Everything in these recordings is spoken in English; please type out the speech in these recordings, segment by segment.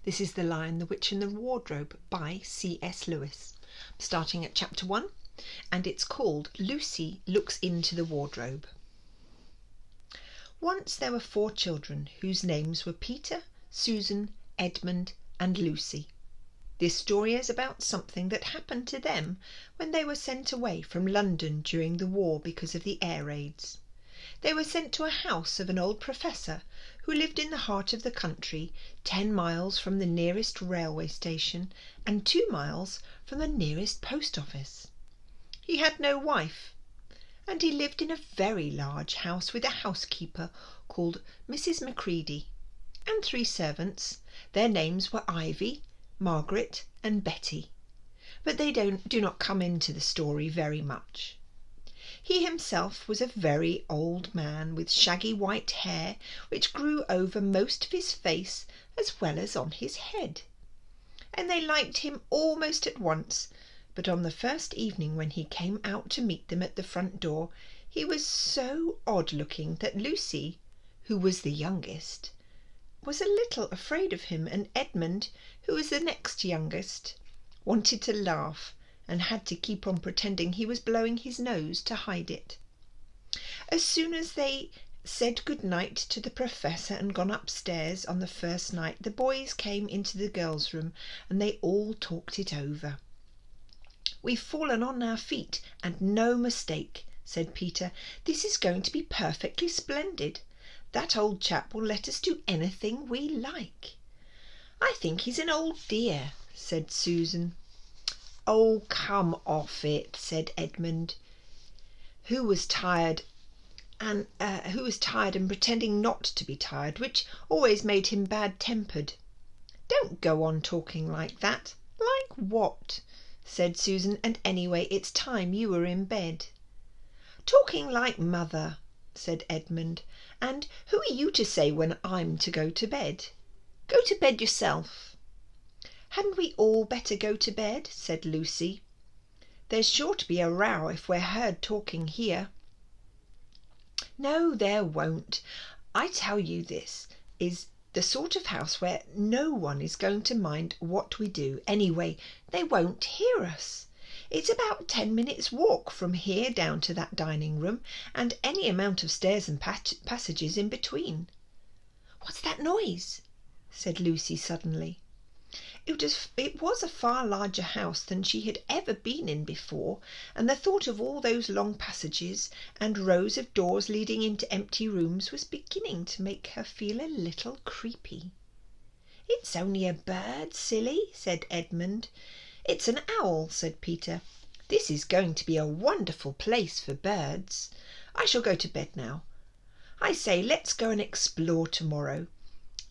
This is The Lion, the Witch and the Wardrobe by C.S. Lewis. I'm starting at chapter 1, and it's called Lucy Looks into the Wardrobe. Once there were 4 children whose names were Peter, Susan, Edmund and Lucy. This story is about something that happened to them when they were sent away from London during the war because of the air raids. They were sent to a house of an old professor who lived in the heart of the country, 10 miles from the nearest railway station and 2 miles from the nearest post office. He had no wife, and he lived in a very large house with a housekeeper called Mrs. Macready and 3 servants. Their names were Ivy, Margaret and Betty, but they do not come into the story very much. He himself was a very old man with shaggy white hair which grew over most of his face as well as on his head, and they liked him almost at once. But on the first evening when he came out to meet them at the front door, he was so odd-looking that Lucy, who was the youngest, was a little afraid of him, and Edmund, who was the next youngest, wanted to laugh and had to keep on pretending he was blowing his nose to hide it. As soon as they said good night to the professor and gone upstairs on the first night, the boys came into the girls' room and they all talked it over. "We've fallen on our feet, and no mistake," said Peter. "This is going to be perfectly splendid. That old chap will let us do anything we like." "I think he's an old dear," said Susan. "Oh, come off it," said Edmund, who was tired and pretending not to be tired, which always made him bad-tempered. "Don't go on talking like that." "Like what?" said Susan. "And anyway, it's time you were in bed." "Talking like mother," said Edmund. "And who are you to say when I'm to go to bed? Go to bed yourself." "Hadn't we all better go to bed?" said Lucy. "There's sure to be a row if we're heard talking here." "No, there won't. I tell you, this is the sort of house where no one is going to mind what we do. Anyway, they won't hear us. It's about 10 minutes' walk from here down to that dining room, and any amount of stairs and passages in between." "What's that noise?" said Lucy suddenly. It was a far larger house than she had ever been in before, and the thought of all those long passages and rows of doors leading into empty rooms was beginning to make her feel a little creepy. "It's only a bird, silly," said Edmund. "It's an owl," said Peter. "This is going to be a wonderful place for birds. I shall go to bed now. I say, let's go and explore tomorrow.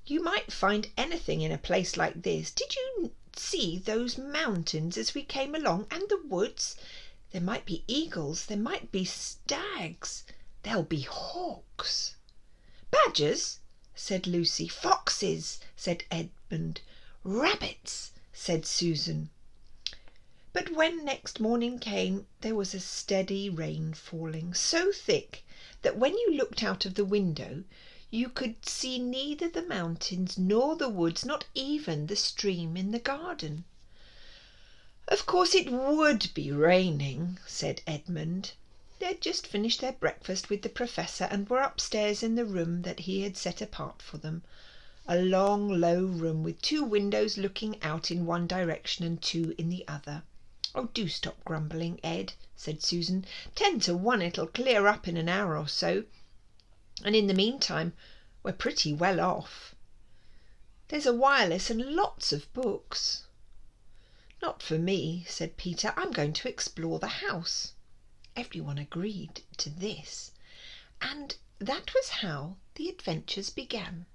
You might find anything in a place like this. Did you see those mountains as we came along, and the woods? There might be eagles, there might be stags, there'll be hawks." "Badgers," said Lucy. "Foxes," said Edmund. "Rabbits," said Susan. But when next morning came, there was a steady rain falling, so thick that when you looked out of the window you could see neither the mountains nor the woods, not even the stream in the garden. "Of course it would be raining," said Edmund. They had just finished their breakfast with the professor and were upstairs in the room that he had set apart for them, a long, low room with 2 windows looking out in one direction and 2 in the other. "Oh, do stop grumbling, Ed," said Susan. 10 to 1 it'll clear up in an hour or so, and in the meantime we're pretty well off. There's a wireless and lots of books." "Not for me," said Peter. "I'm going to explore the house." Everyone agreed to this, and that was how the adventures began.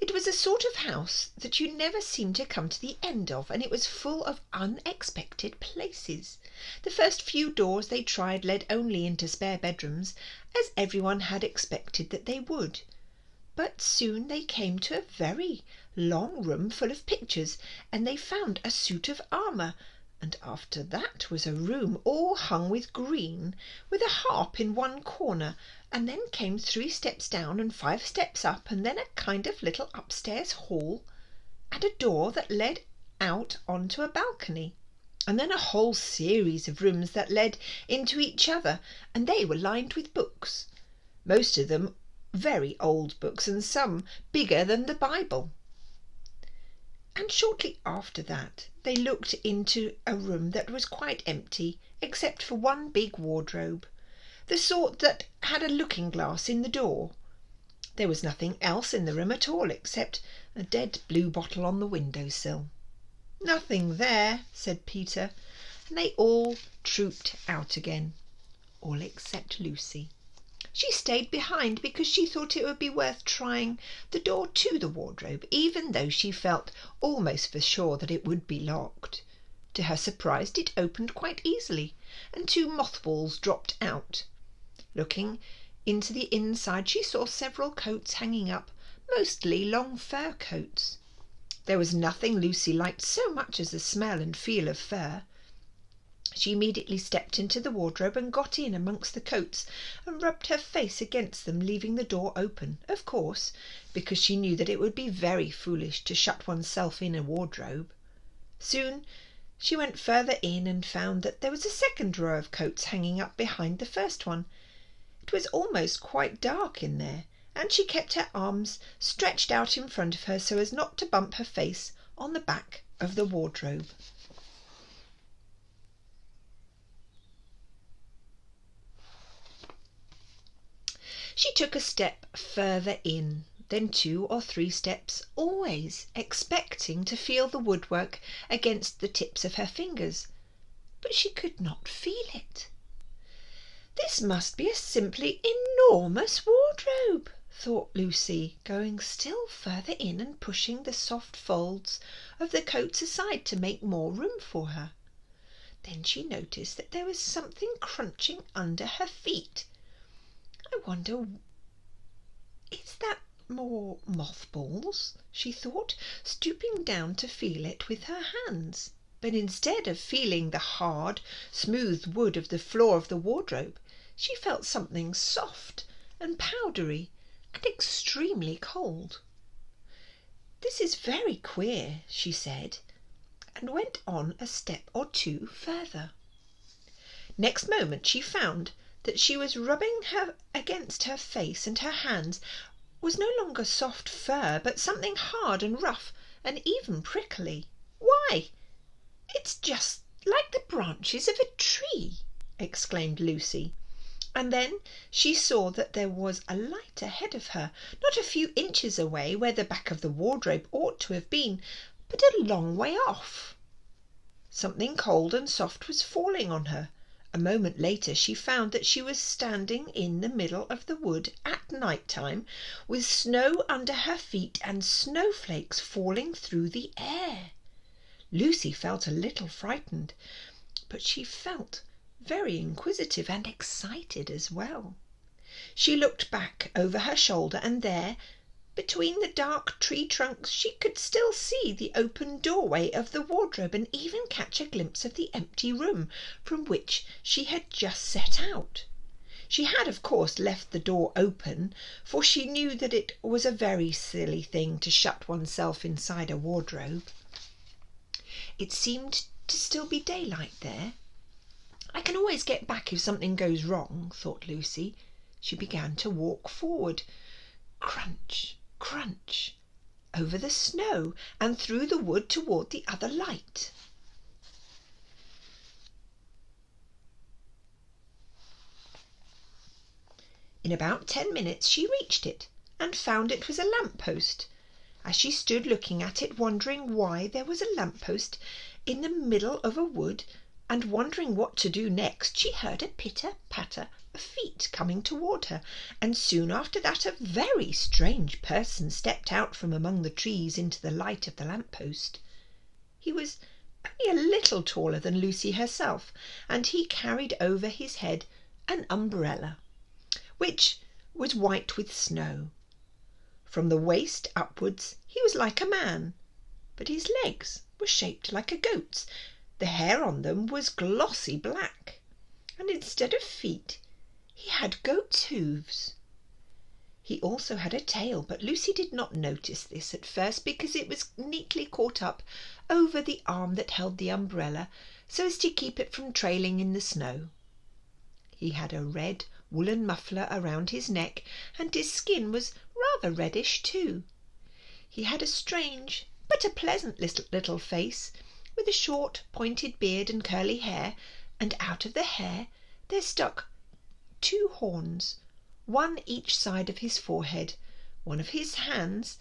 It was a sort of house that you never seemed to come to the end of, and it was full of unexpected places. The first few doors they tried led only into spare bedrooms, as everyone had expected that they would. But soon they came to a very long room full of pictures, and they found a suit of armour, and after that was a room all hung with green, with a harp in one corner, and then came 3 steps down and 5 steps up, and then a kind of little upstairs hall, and a door that led out onto a balcony, and then a whole series of rooms that led into each other, and they were lined with books, most of them very old books, and some bigger than the Bible. And shortly after that they looked into a room that was quite empty except for one big wardrobe, the sort that had a looking glass in the door. There was nothing else in the room at all except a dead blue bottle on the window-sill. "Nothing there," said Peter, and they all trooped out again, all except Lucy. She stayed behind because she thought it would be worth trying the door to the wardrobe, even though she felt almost for sure that it would be locked. To her surprise, it opened quite easily, and 2 mothballs dropped out. Looking into the inside, she saw several coats hanging up, mostly long fur coats. There was nothing Lucy liked so much as the smell and feel of fur. She immediately stepped into the wardrobe and got in amongst the coats and rubbed her face against them, leaving the door open, of course, because she knew that it would be very foolish to shut oneself in a wardrobe. Soon she went further in and found that there was a second row of coats hanging up behind the first one. It was almost quite dark in there, and she kept her arms stretched out in front of her so as not to bump her face on the back of the wardrobe. She took a step further in, then 2 or 3 steps, always expecting to feel the woodwork against the tips of her fingers, but she could not feel it. "This must be a simply enormous wardrobe," thought Lucy, going still further in and pushing the soft folds of the coats aside to make more room for her. Then she noticed that there was something crunching under her feet. "I wonder, is that more mothballs?" she thought, stooping down to feel it with her hands. But instead of feeling the hard, smooth wood of the floor of the wardrobe, she felt something soft and powdery and extremely cold. "This is very queer," she said, and went on a step or 2 further. Next moment she found that she was rubbing her against her face, and her hands was no longer soft fur, but something hard and rough and even prickly. "Why, it's just like the branches of a tree!" exclaimed Lucy. And then she saw that there was a light ahead of her, not a few inches away where the back of the wardrobe ought to have been, but a long way off. Something cold and soft was falling on her. A moment later she found that she was standing in the middle of the wood at night time, with snow under her feet and snowflakes falling through the air. Lucy felt a little frightened, but she felt very inquisitive and excited as well. She looked back over her shoulder, and there, between the dark tree trunks, she could still see the open doorway of the wardrobe and even catch a glimpse of the empty room from which she had just set out. She had, of course, left the door open, for she knew that it was a very silly thing to shut oneself inside a wardrobe. It seemed to still be daylight there. "I can always get back if something goes wrong," thought Lucy. She began to walk forward. Crunch, crunch, over the snow and through the wood toward the other light. In about 10 minutes she reached it and found it was a lamp-post. As she stood looking at it, wondering why there was a lamp-post in the middle of a wood, and wondering what to do next, she heard a pitter-patter of feet coming toward her, and soon after that a very strange person stepped out from among the trees into the light of the lamp-post. He was only a little taller than Lucy herself, and he carried over his head an umbrella, which was white with snow. From the waist upwards he was like a man, but his legs were shaped like a goat's. The hair on them was glossy black, and instead of feet he had goat's hooves. He also had a tail, but Lucy did not notice this at first because it was neatly caught up over the arm that held the umbrella so as to keep it from trailing in the snow. He had a red woolen muffler around his neck, and his skin was rather reddish too. He had a strange but a pleasant little face, with a short pointed beard and curly hair, and out of the hair there stuck 2 horns, one each side of his forehead. One of his hands,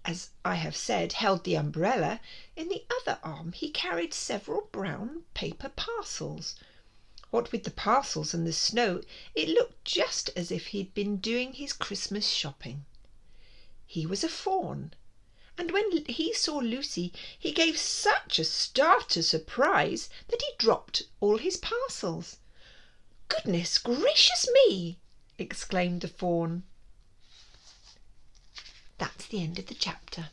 as I have said, held the umbrella. In the other arm he carried several brown paper parcels. What with the parcels and the snow, it looked just as if he'd been doing his Christmas shopping. He was a fawn, and when he saw Lucy he gave such a start of surprise that he dropped all his parcels. "Goodness gracious me!" exclaimed the fawn. That's the end of the chapter.